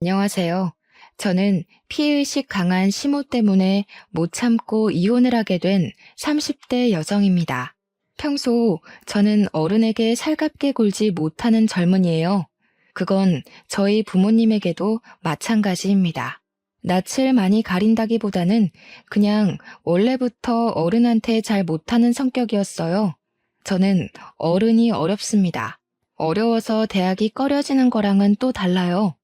안녕하세요. 저는 피해의식 강한 시모 때문에 못 참고 이혼을 하게 된 30대 여성입니다. 평소 저는 어른에게 살갑게 굴지 못하는 젊은이에요. 그건 저희 부모님에게도 마찬가지입니다. 낯을 많이 가린다기보다는 그냥 원래부터 어른한테 잘 못하는 성격이었어요. 저는 어른이 어렵습니다. 어려워서 대학이 꺼려지는 거랑은 또 달라요.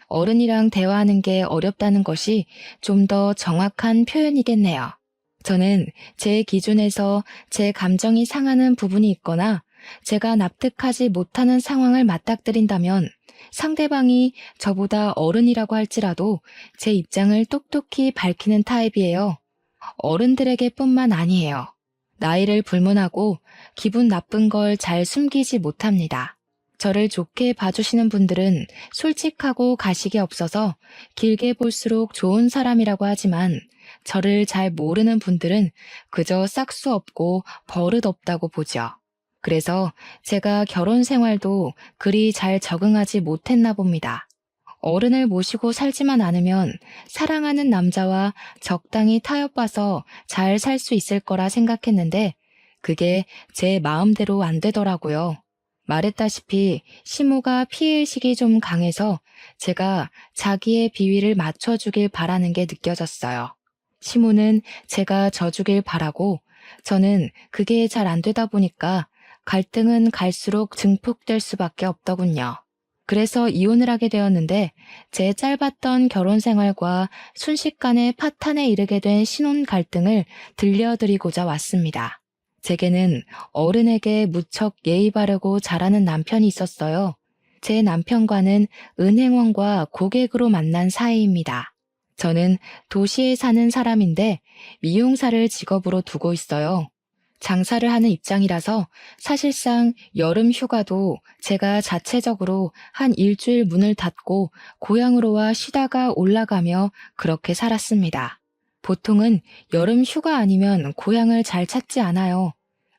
어른이랑 대화하는 게 어렵다는 것이 좀 더 정확한 표현이겠네요. 저는 제 기준에서 제 감정이 상하는 부분이 있거나 제가 납득하지 못하는 상황을 맞닥뜨린다면 상대방이 저보다 어른이라고 할지라도 제 입장을 똑똑히 밝히는 타입이에요. 어른들에게 뿐만 아니에요. 나이를 불문하고 기분 나쁜 걸 잘 숨기지 못합니다. 저를 좋게 봐주시는 분들은 솔직하고 가식이 없어서 길게 볼수록 좋은 사람이라고 하지만 저를 잘 모르는 분들은 그저 싹수 없고 버릇 없다고 보죠. 그래서 제가 결혼 생활도 그리 잘 적응하지 못했나 봅니다. 어른을 모시고 살지만 않으면 사랑하는 남자와 적당히 타협봐서 잘 살 수 있을 거라 생각했는데 그게 제 마음대로 안 되더라고요. 말했다시피 시모가 피해의식이 좀 강해서 제가 자기의 비위를 맞춰주길 바라는 게 느껴졌어요. 시모는 제가 져주길 바라고 저는 그게 잘 안 되다 보니까 갈등은 갈수록 증폭될 수밖에 없더군요. 그래서 이혼을 하게 되었는데 제 짧았던 결혼 생활과 순식간에 파탄에 이르게 된 신혼 갈등을 들려드리고자 왔습니다. 제게는 어른에게 무척 예의 바르고 잘하는 남편이 있었어요. 제 남편과는 은행원과 고객으로 만난 사이입니다. 저는 도시에 사는 사람인데 미용사를 직업으로 두고 있어요. 장사를 하는 입장이라서 사실상 여름 휴가도 제가 자체적으로 한 일주일 문을 닫고 고향으로 와 쉬다가 올라가며 그렇게 살았습니다. 보통은 여름 휴가 아니면 고향을 잘 찾지 않아요.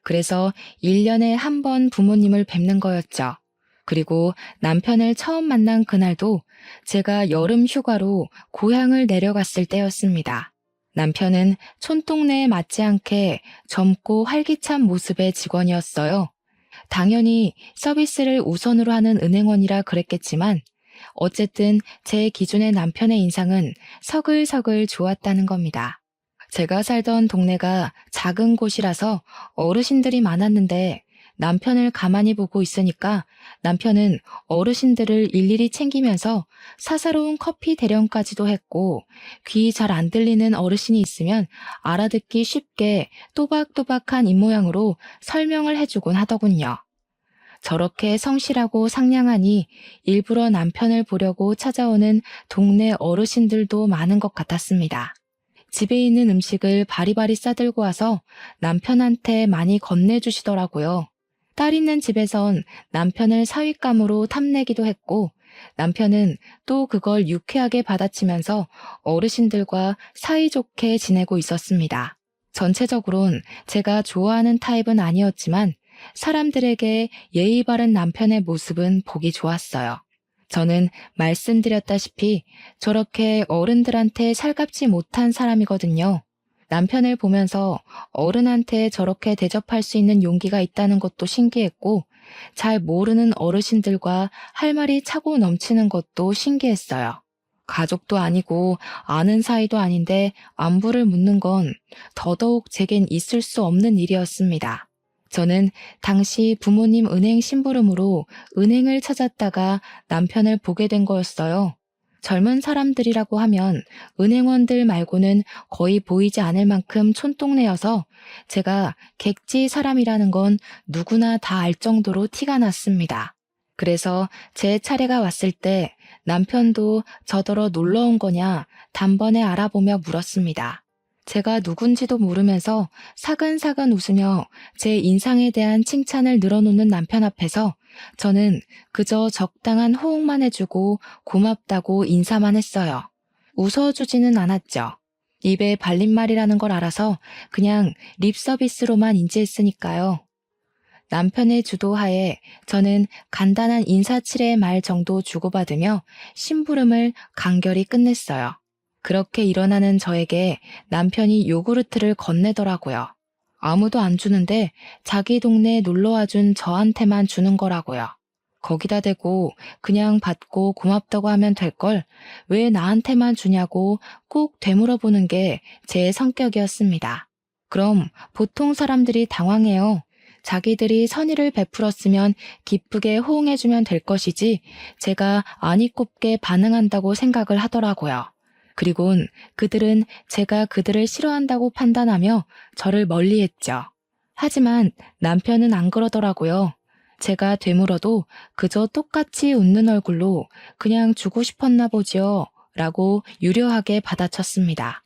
그래서 1년에 한 번 부모님을 뵙는 거였죠. 그리고 남편을 처음 만난 그날도 제가 여름 휴가로 고향을 내려갔을 때였습니다. 남편은 촌동네에 맞지 않게 젊고 활기찬 모습의 직원이었어요. 당연히 서비스를 우선으로 하는 은행원이라 그랬겠지만 어쨌든 제 기준의 남편의 인상은 서글서글 좋았다는 겁니다. 제가 살던 동네가 작은 곳이라서 어르신들이 많았는데 남편을 가만히 보고 있으니까 남편은 어르신들을 일일이 챙기면서 사사로운 커피 대령까지도 했고 귀 잘 안 들리는 어르신이 있으면 알아듣기 쉽게 또박또박한 입모양으로 설명을 해주곤 하더군요. 저렇게 성실하고 상냥하니 일부러 남편을 보려고 찾아오는 동네 어르신들도 많은 것 같았습니다. 집에 있는 음식을 바리바리 싸들고 와서 남편한테 많이 건네주시더라고요. 딸 있는 집에선 남편을 사윗감으로 탐내기도 했고 남편은 또 그걸 유쾌하게 받아치면서 어르신들과 사이좋게 지내고 있었습니다. 전체적으론 제가 좋아하는 타입은 아니었지만 사람들에게 예의 바른 남편의 모습은 보기 좋았어요. 저는 말씀드렸다시피 저렇게 어른들한테 살갑지 못한 사람이거든요. 남편을 보면서 어른한테 저렇게 대접할 수 있는 용기가 있다는 것도 신기했고, 잘 모르는 어르신들과 할 말이 차고 넘치는 것도 신기했어요. 가족도 아니고 아는 사이도 아닌데 안부를 묻는 건 더더욱 제겐 있을 수 없는 일이었습니다. 저는 당시 부모님 은행 심부름으로 은행을 찾았다가 남편을 보게 된 거였어요. 젊은 사람들이라고 하면 은행원들 말고는 거의 보이지 않을 만큼 촌동네여서 제가 객지 사람이라는 건 누구나 다 알 정도로 티가 났습니다. 그래서 제 차례가 왔을 때 남편도 저더러 놀러 온 거냐 단번에 알아보며 물었습니다. 제가 누군지도 모르면서 사근사근 웃으며 제 인상에 대한 칭찬을 늘어놓는 남편 앞에서 저는 그저 적당한 호응만 해주고 고맙다고 인사만 했어요. 웃어주지는 않았죠. 입에 발린 말이라는 걸 알아서 그냥 립 서비스로만 인지했으니까요. 남편의 주도하에 저는 간단한 인사치레의 말 정도 주고받으며 심부름을 간결히 끝냈어요. 그렇게 일어나는 저에게 남편이 요구르트를 건네더라고요. 아무도 안 주는데 자기 동네에 놀러와 준 저한테만 주는 거라고요. 거기다 대고 그냥 받고 고맙다고 하면 될 걸 왜 나한테만 주냐고 꼭 되물어보는 게 제 성격이었습니다. 그럼 보통 사람들이 당황해요. 자기들이 선의를 베풀었으면 기쁘게 호응해주면 될 것이지 제가 아니 꼽게 반응한다고 생각을 하더라고요. 그리곤 그들은 제가 그들을 싫어한다고 판단하며 저를 멀리했죠. 하지만 남편은 안 그러더라고요. 제가 되물어도 그저 똑같이 웃는 얼굴로 그냥 주고 싶었나 보지요 라고 유려하게 받아쳤습니다.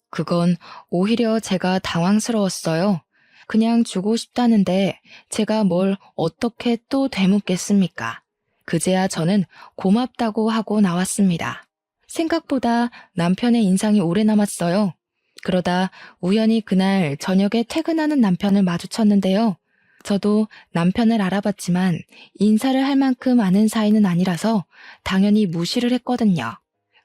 그건 오히려 제가 당황스러웠어요. 그냥 주고 싶다는데 제가 뭘 어떻게 또 되묻겠습니까? 그제야 저는 고맙다고 하고 나왔습니다. 생각보다 남편의 인상이 오래 남았어요. 그러다 우연히 그날 저녁에 퇴근하는 남편을 마주쳤는데요. 저도 남편을 알아봤지만 인사를 할 만큼 아는 사이는 아니라서 당연히 무시를 했거든요.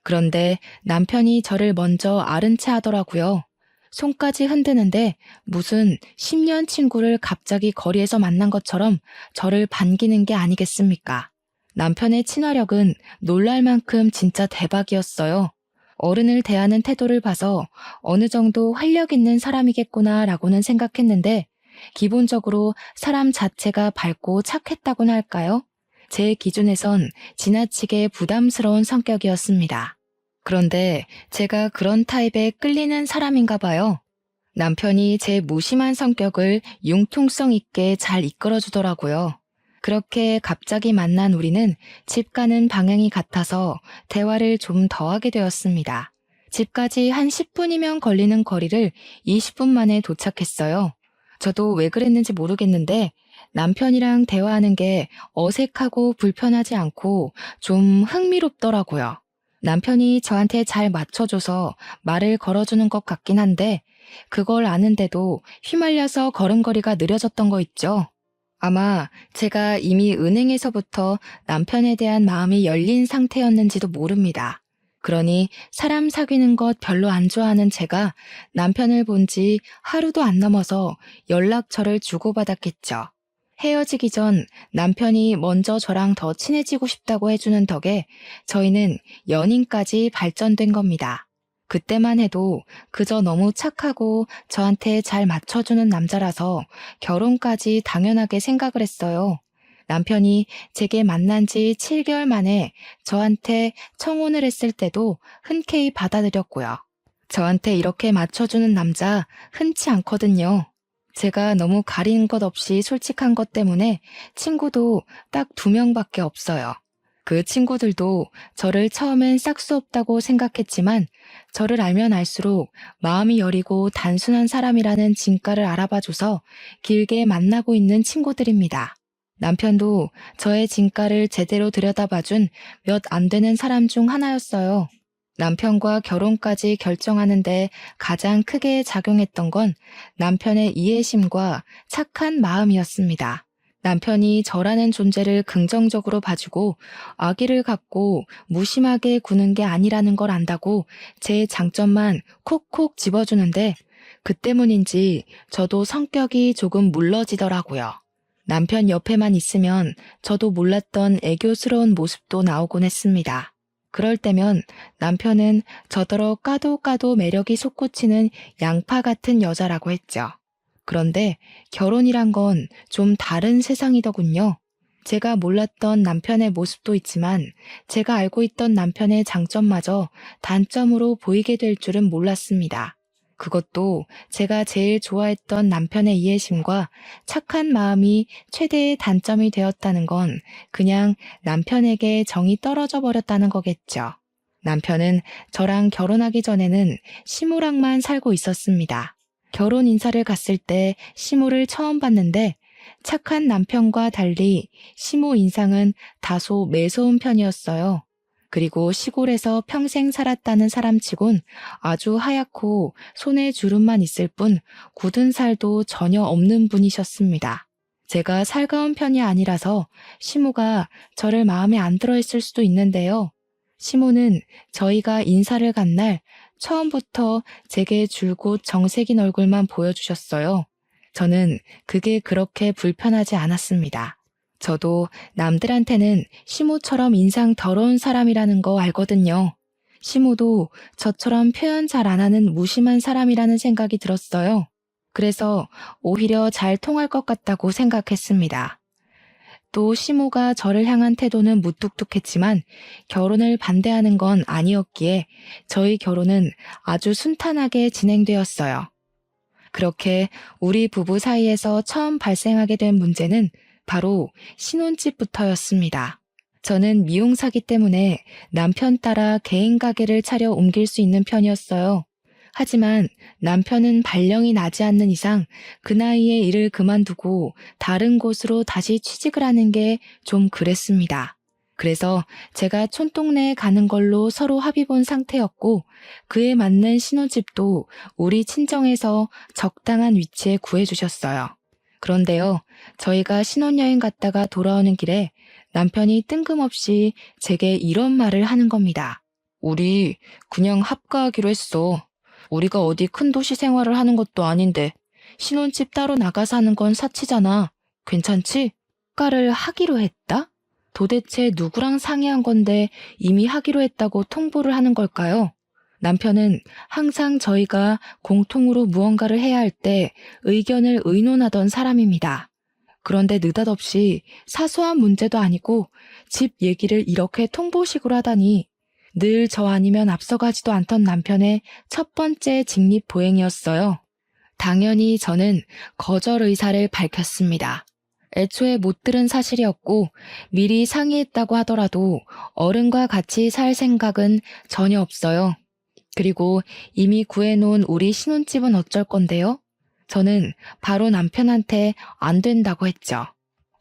그런데 남편이 저를 먼저 아른 체 하더라고요. 손까지 흔드는데 무슨 10년 친구를 갑자기 거리에서 만난 것처럼 저를 반기는 게 아니겠습니까? 남편의 친화력은 놀랄 만큼 진짜 대박이었어요. 어른을 대하는 태도를 봐서 어느 정도 활력 있는 사람이겠구나라고는 생각했는데 기본적으로 사람 자체가 밝고 착했다고나 할까요? 제 기준에선 지나치게 부담스러운 성격이었습니다. 그런데 제가 그런 타입에 끌리는 사람인가 봐요. 남편이 제 무심한 성격을 융통성 있게 잘 이끌어주더라고요. 그렇게 갑자기 만난 우리는 집 가는 방향이 같아서 대화를 좀 더 하게 되었습니다. 집까지 한 10분이면 걸리는 거리를 20분 만에 도착했어요. 저도 왜 그랬는지 모르겠는데 남편이랑 대화하는 게 어색하고 불편하지 않고 좀 흥미롭더라고요. 남편이 저한테 잘 맞춰줘서 말을 걸어주는 것 같긴 한데 그걸 아는데도 휘말려서 걸음걸이가 느려졌던 거 있죠. 아마 제가 이미 은행에서부터 남편에 대한 마음이 열린 상태였는지도 모릅니다. 그러니 사람 사귀는 것 별로 안 좋아하는 제가 남편을 본 지 하루도 안 넘어서 연락처를 주고받았겠죠. 헤어지기 전 남편이 먼저 저랑 더 친해지고 싶다고 해주는 덕에 저희는 연인까지 발전된 겁니다. 그때만 해도 그저 너무 착하고 저한테 잘 맞춰주는 남자라서 결혼까지 당연하게 생각을 했어요. 남편이 제게 만난 지 7개월 만에 저한테 청혼을 했을 때도 흔쾌히 받아들였고요. 저한테 이렇게 맞춰주는 남자 흔치 않거든요. 제가 너무 가리는 것 없이 솔직한 것 때문에 친구도 딱 2명밖에 없어요. 그 친구들도 저를 처음엔 싹수 없다고 생각했지만 저를 알면 알수록 마음이 여리고 단순한 사람이라는 진가를 알아봐줘서 길게 만나고 있는 친구들입니다. 남편도 저의 진가를 제대로 들여다봐준 몇 안 되는 사람 중 하나였어요. 남편과 결혼까지 결정하는데 가장 크게 작용했던 건 남편의 이해심과 착한 마음이었습니다. 남편이 저라는 존재를 긍정적으로 봐주고 아기를 갖고 무심하게 구는 게 아니라는 걸 안다고 제 장점만 콕콕 집어주는데 그 때문인지 저도 성격이 조금 물러지더라고요. 남편 옆에만 있으면 저도 몰랐던 애교스러운 모습도 나오곤 했습니다. 그럴 때면 남편은 저더러 까도 까도 매력이 솟구치는 양파 같은 여자라고 했죠. 그런데 결혼이란 건 좀 다른 세상이더군요. 제가 몰랐던 남편의 모습도 있지만 제가 알고 있던 남편의 장점마저 단점으로 보이게 될 줄은 몰랐습니다. 그것도 제가 제일 좋아했던 남편의 이해심과 착한 마음이 최대의 단점이 되었다는 건 그냥 남편에게 정이 떨어져 버렸다는 거겠죠. 남편은 저랑 결혼하기 전에는 시무랑만 살고 있었습니다. 결혼 인사를 갔을 때 시무를 처음 봤는데 착한 남편과 달리 시무 인상은 다소 매서운 편이었어요. 그리고 시골에서 평생 살았다는 사람치곤 아주 하얗고 손에 주름만 있을 뿐 굳은 살도 전혀 없는 분이셨습니다. 제가 살가운 편이 아니라서 시모가 저를 마음에 안 들어 했을 수도 있는데요. 시모는 저희가 인사를 간 날 처음부터 제게 줄곧 정색인 얼굴만 보여주셨어요. 저는 그게 그렇게 불편하지 않았습니다. 저도 남들한테는 시모처럼 인상 더러운 사람이라는 거 알거든요. 시모도 저처럼 표현 잘 안 하는 무심한 사람이라는 생각이 들었어요. 그래서 오히려 잘 통할 것 같다고 생각했습니다. 또 시모가 저를 향한 태도는 무뚝뚝했지만 결혼을 반대하는 건 아니었기에 저희 결혼은 아주 순탄하게 진행되었어요. 그렇게 우리 부부 사이에서 처음 발생하게 된 문제는 바로 신혼집부터였습니다. 저는 미용사기 때문에 남편 따라 개인 가게를 차려 옮길 수 있는 편이었어요. 하지만 남편은 발령이 나지 않는 이상 그 나이에 일을 그만두고 다른 곳으로 다시 취직을 하는 게 좀 그랬습니다. 그래서 제가 촌동네에 가는 걸로 서로 합의 본 상태였고 그에 맞는 신혼집도 우리 친정에서 적당한 위치에 구해주셨어요. 그런데요, 저희가 신혼여행 갔다가 돌아오는 길에 남편이 뜬금없이 제게 이런 말을 하는 겁니다. 우리 그냥 합가하기로 했어. 우리가 어디 큰 도시 생활을 하는 것도 아닌데 신혼집 따로 나가 사는 건 사치잖아. 괜찮지? 합가를 하기로 했다? 도대체 누구랑 상의한 건데 이미 하기로 했다고 통보를 하는 걸까요? 남편은 항상 저희가 공통으로 무언가를 해야 할 때 의견을 의논하던 사람입니다. 그런데 느닷없이 사소한 문제도 아니고 집 얘기를 이렇게 통보식으로 하다니 늘 저 아니면 앞서가지도 않던 남편의 첫 번째 직립보행이었어요. 당연히 저는 거절 의사를 밝혔습니다. 애초에 못 들은 사실이었고 미리 상의했다고 하더라도 어른과 같이 살 생각은 전혀 없어요. 그리고 이미 구해놓은 우리 신혼집은 어쩔 건데요? 저는 바로 남편한테 안 된다고 했죠.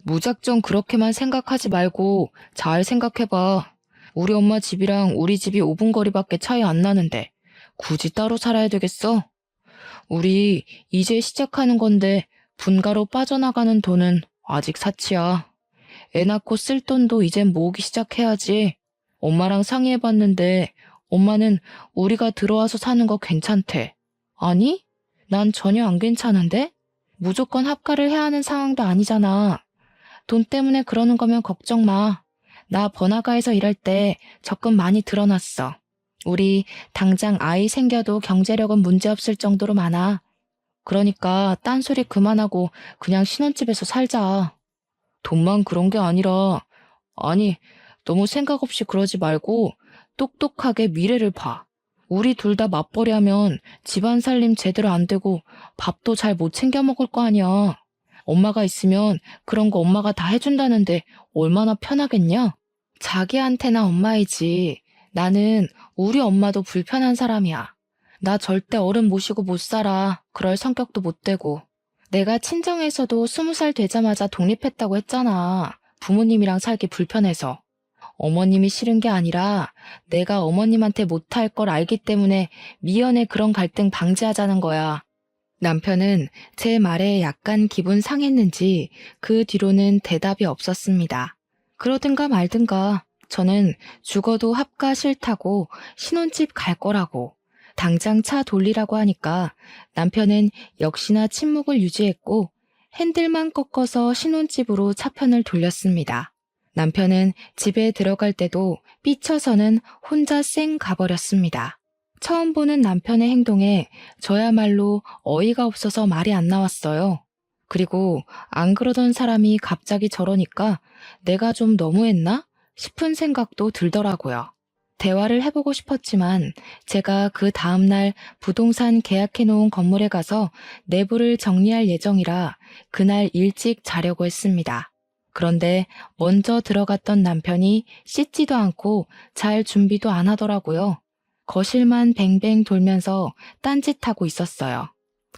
무작정 그렇게만 생각하지 말고 잘 생각해봐. 우리 엄마 집이랑 우리 집이 5분 거리밖에 차이 안 나는데 굳이 따로 살아야 되겠어? 우리 이제 시작하는 건데 분가로 빠져나가는 돈은 아직 사치야. 애 낳고 쓸 돈도 이젠 모으기 시작해야지. 엄마랑 상의해봤는데 엄마는 우리가 들어와서 사는 거 괜찮대. 아니? 난 전혀 안 괜찮은데? 무조건 합가를 해야 하는 상황도 아니잖아. 돈 때문에 그러는 거면 걱정 마. 나 번화가에서 일할 때 적금 많이 들어놨어. 우리 당장 아이 생겨도 경제력은 문제없을 정도로 많아. 그러니까 딴소리 그만하고 그냥 신혼집에서 살자. 돈만 그런 게 아니라, 아니, 너무 생각 없이 그러지 말고 똑똑하게 미래를 봐. 우리 둘 다 맞벌이 하면 집안 살림 제대로 안 되고 밥도 잘 못 챙겨 먹을 거 아니야. 엄마가 있으면 그런 거 엄마가 다 해준다는데 얼마나 편하겠냐? 자기한테나 엄마이지. 나는 우리 엄마도 불편한 사람이야. 나 절대 어른 모시고 못 살아. 그럴 성격도 못 되고. 내가 친정에서도 20살 되자마자 독립했다고 했잖아. 부모님이랑 살기 불편해서. 어머님이 싫은 게 아니라 내가 어머님한테 못할 걸 알기 때문에 미연에 그런 갈등 방지하자는 거야. 남편은 제 말에 약간 기분 상했는지 그 뒤로는 대답이 없었습니다. 그러든가 말든가 저는 죽어도 합가 싫다고 신혼집 갈 거라고 당장 차 돌리라고 하니까 남편은 역시나 침묵을 유지했고 핸들만 꺾어서 신혼집으로 차편을 돌렸습니다. 남편은 집에 들어갈 때도 삐쳐서는 혼자 쌩 가버렸습니다. 처음 보는 남편의 행동에 저야말로 어이가 없어서 말이 안 나왔어요. 그리고 안 그러던 사람이 갑자기 저러니까 내가 좀 너무했나 싶은 생각도 들더라고요. 대화를 해보고 싶었지만 제가 그 다음날 부동산 계약해놓은 건물에 가서 내부를 정리할 예정이라 그날 일찍 자려고 했습니다. 그런데 먼저 들어갔던 남편이 씻지도 않고 잘 준비도 안 하더라고요. 거실만 뱅뱅 돌면서 딴짓하고 있었어요.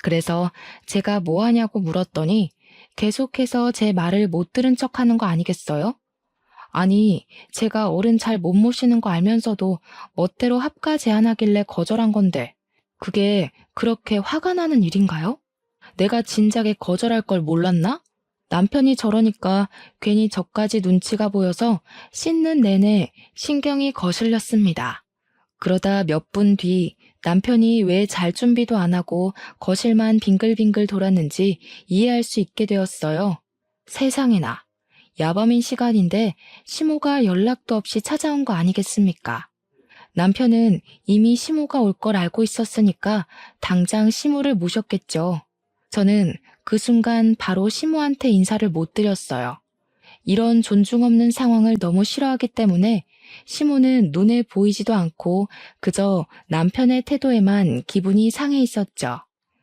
그래서 제가 뭐 하냐고 물었더니 계속해서 제 말을 못 들은 척하는 거 아니겠어요? 아니, 제가 어른 잘 못 모시는 거 알면서도 멋대로 합가 제안하길래 거절한 건데 그게 그렇게 화가 나는 일인가요? 내가 진작에 거절할 걸 몰랐나? 남편이 저러니까 괜히 저까지 눈치가 보여서 씻는 내내 신경이 거슬렸습니다. 그러다 몇 분 뒤 남편이 왜 잘 준비도 안 하고 거실만 빙글빙글 돌았는지 이해할 수 있게 되었어요. 세상에나. 야밤인 시간인데 시모가 연락도 없이 찾아온 거 아니겠습니까? 남편은 이미 시모가 올 걸 알고 있었으니까 당장 시모를 모셨겠죠. 저는 그 순간 바로 시모한테 인사를 못 드렸어요. 이런 존중 없는 상황을 너무 싫어하기 때문에 시모는 눈에 보이지도 않고 그저 남편의 태도에만 기분이 상해 있었죠.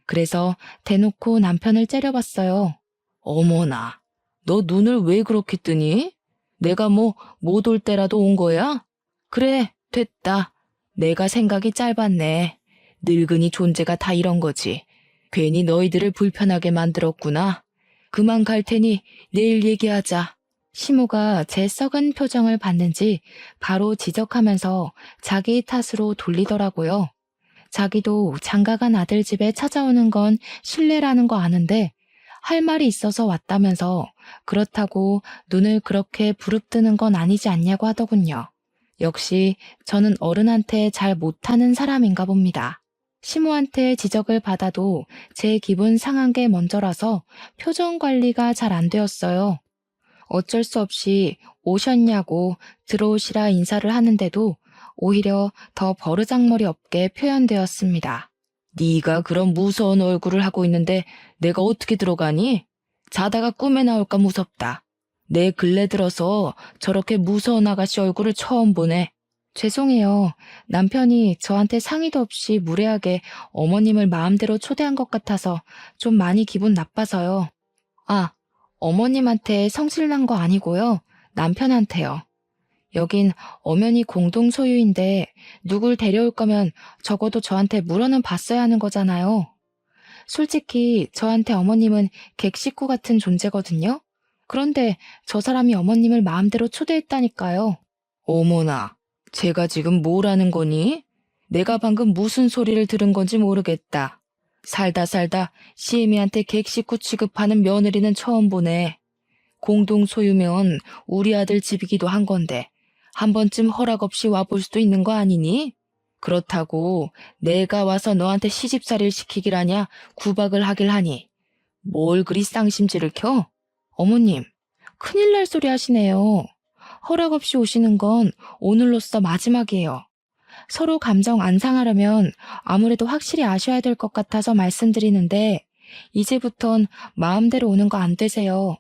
그래서 대놓고 남편을 째려봤어요. 어머나, 너 눈을 왜 그렇게 뜨니? 내가 뭐 못 올 때라도 온 거야? 그래, 됐다. 내가 생각이 짧았네. 늙은이 존재가 다 이런 거지. 괜히 너희들을 불편하게 만들었구나. 그만 갈 테니 내일 얘기하자. 시모가 제 썩은 표정을 봤는지 바로 지적하면서 자기 탓으로 돌리더라고요. 자기도 장가간 아들 집에 찾아오는 건 실례라는 거 아는데 할 말이 있어서 왔다면서 그렇다고 눈을 그렇게 부릅뜨는 건 아니지 않냐고 하더군요. 역시 저는 어른한테 잘 못하는 사람인가 봅니다. 시모한테 지적을 받아도 제 기분 상한 게 먼저라서 표정 관리가 잘 안 되었어요. 어쩔 수 없이 오셨냐고 들어오시라 인사를 하는데도 오히려 더 버르장머리 없게 표현되었습니다. 네가 그런 무서운 얼굴을 하고 있는데 내가 어떻게 들어가니? 자다가 꿈에 나올까 무섭다. 내 근래 들어서 저렇게 무서운 아가씨 얼굴을 처음 보네. 죄송해요. 남편이 저한테 상의도 없이 무례하게 어머님을 마음대로 초대한 것 같아서 좀 많이 기분 나빠서요. 아, 어머님한테 성질난 거 아니고요. 남편한테요. 여긴 엄연히 공동 소유인데 누굴 데려올 거면 적어도 저한테 물어는 봤어야 하는 거잖아요. 솔직히 저한테 어머님은 객식구 같은 존재거든요. 그런데 저 사람이 어머님을 마음대로 초대했다니까요. 어머나, 제가 지금 뭘 하는 거니? 내가 방금 무슨 소리를 들은 건지 모르겠다. 살다 시애미한테 객식구 취급하는 며느리는 처음 보네. 공동 소유면 우리 아들 집이기도 한 건데 한 번쯤 허락 없이 와볼 수도 있는 거 아니니? 그렇다고 내가 와서 너한테 시집살이를 시키기라냐 구박을 하길 하니 뭘 그리 쌍심지를 켜? 어머님, 큰일 날 소리 하시네요. 허락 없이 오시는 건 오늘로써 마지막이에요. 서로 감정 안 상하려면 아무래도 확실히 아셔야 될 것 같아서 말씀드리는데 이제부턴 마음대로 오는 거 안 되세요.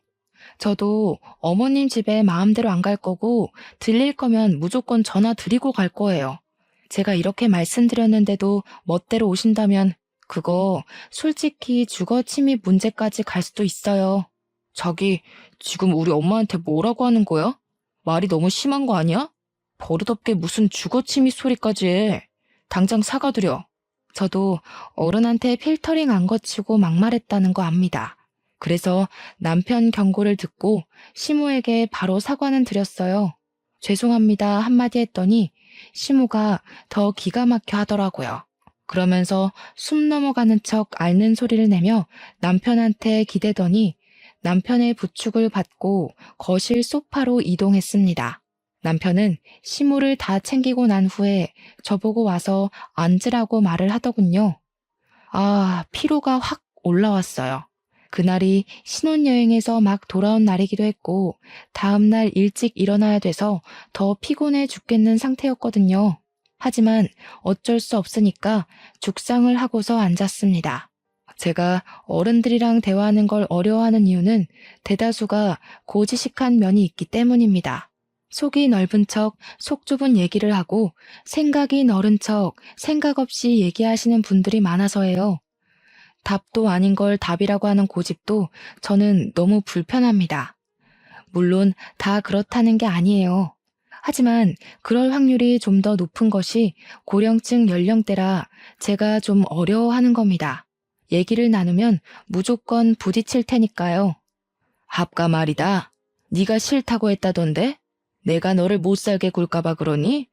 저도 어머님 집에 마음대로 안 갈 거고 들릴 거면 무조건 전화 드리고 갈 거예요. 제가 이렇게 말씀드렸는데도 멋대로 오신다면 그거 솔직히 주거 침입 문제까지 갈 수도 있어요. 자기 지금 우리 엄마한테 뭐라고 하는 거야? 말이 너무 심한 거 아니야? 버릇없게 무슨 주거 침입 소리까지 해. 당장 사과드려. 저도 어른한테 필터링 안 거치고 막말했다는 거 압니다. 그래서 남편 경고를 듣고 시모에게 바로 사과는 드렸어요. 죄송합니다 한마디 했더니 시모가 더 기가 막혀 하더라고요. 그러면서 숨 넘어가는 척 앓는 소리를 내며 남편한테 기대더니 남편의 부축을 받고 거실 소파로 이동했습니다. 남편은 시모를 다 챙기고 난 후에 저보고 와서 앉으라고 말을 하더군요. 아, 피로가 확 올라왔어요. 그날이 신혼여행에서 막 돌아온 날이기도 했고 다음날 일찍 일어나야 돼서 더 피곤해 죽겠는 상태였거든요. 하지만 어쩔 수 없으니까 죽상을 하고서 앉았습니다. 제가 어른들이랑 대화하는 걸 어려워하는 이유는 대다수가 고지식한 면이 있기 때문입니다. 속이 넓은 척 속 좁은 얘기를 하고 생각이 넓은 척 생각 없이 얘기하시는 분들이 많아서예요. 답도 아닌 걸 답이라고 하는 고집도 저는 너무 불편합니다. 물론 다 그렇다는 게 아니에요. 하지만 그럴 확률이 좀 더 높은 것이 고령층 연령대라 제가 좀 어려워하는 겁니다. 얘기를 나누면 무조건 부딪힐 테니까요. 합가 말이다. 네가 싫다고 했다던데? 내가 너를 못 살게 굴까봐 그러니?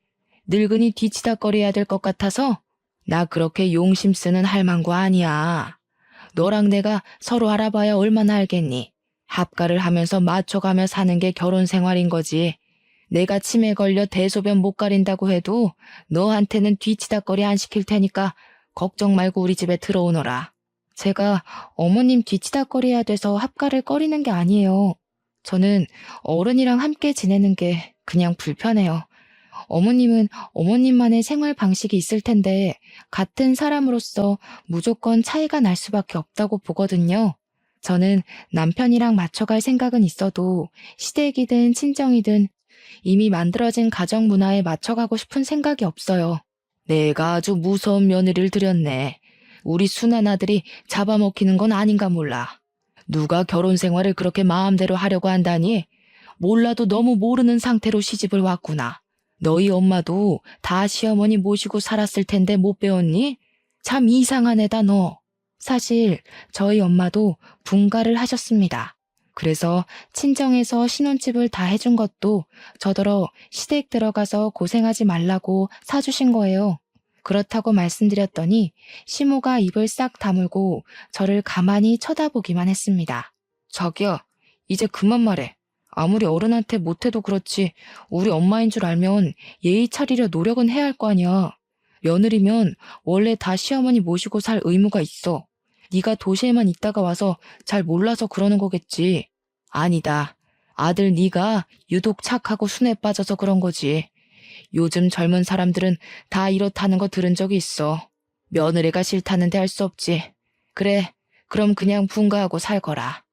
늙은이 뒤치다거려야 될 것 같아서? 나 그렇게 용심 쓰는 할망구 아니야. 너랑 내가 서로 알아봐야 얼마나 알겠니? 합가를 하면서 맞춰가며 사는 게 결혼 생활인 거지. 내가 치매 걸려 대소변 못 가린다고 해도 너한테는 뒤치다거리 안 시킬 테니까 걱정 말고 우리 집에 들어오너라. 제가 어머님 뒤치다거리 해야 돼서 합가를 꺼리는 게 아니에요. 저는 어른이랑 함께 지내는 게 그냥 불편해요. 어머님은 어머님만의 생활 방식이 있을 텐데 같은 사람으로서 무조건 차이가 날 수밖에 없다고 보거든요. 저는 남편이랑 맞춰갈 생각은 있어도 시댁이든 친정이든 이미 만들어진 가정 문화에 맞춰가고 싶은 생각이 없어요. 내가 아주 무서운 며느리를 들였네. 우리 순한 아들이 잡아먹히는 건 아닌가 몰라. 누가 결혼 생활을 그렇게 마음대로 하려고 한다니? 몰라도 너무 모르는 상태로 시집을 왔구나. 너희 엄마도 다 시어머니 모시고 살았을 텐데 못 배웠니? 참 이상한 애다 너. 사실 저희 엄마도 분가를 하셨습니다. 그래서 친정에서 신혼집을 다 해준 것도 저더러 시댁 들어가서 고생하지 말라고 사주신 거예요. 그렇다고 말씀드렸더니 시모가 입을 싹 다물고 저를 가만히 쳐다보기만 했습니다. 자기야, 이제 그만 말해. 아무리 어른한테 못해도 그렇지 우리 엄마인 줄 알면 예의 차리려 노력은 해야 할 거 아니야. 며느리면 원래 다 시어머니 모시고 살 의무가 있어. 네가 도시에만 있다가 와서 잘 몰라서 그러는 거겠지. 아니다. 아들 네가 유독 착하고 순해 빠져서 그런 거지. 요즘 젊은 사람들은 다 이렇다는 거 들은 적이 있어. 며느리가 싫다는데 할 수 없지. 그래, 그럼 그냥 분가하고 살거라.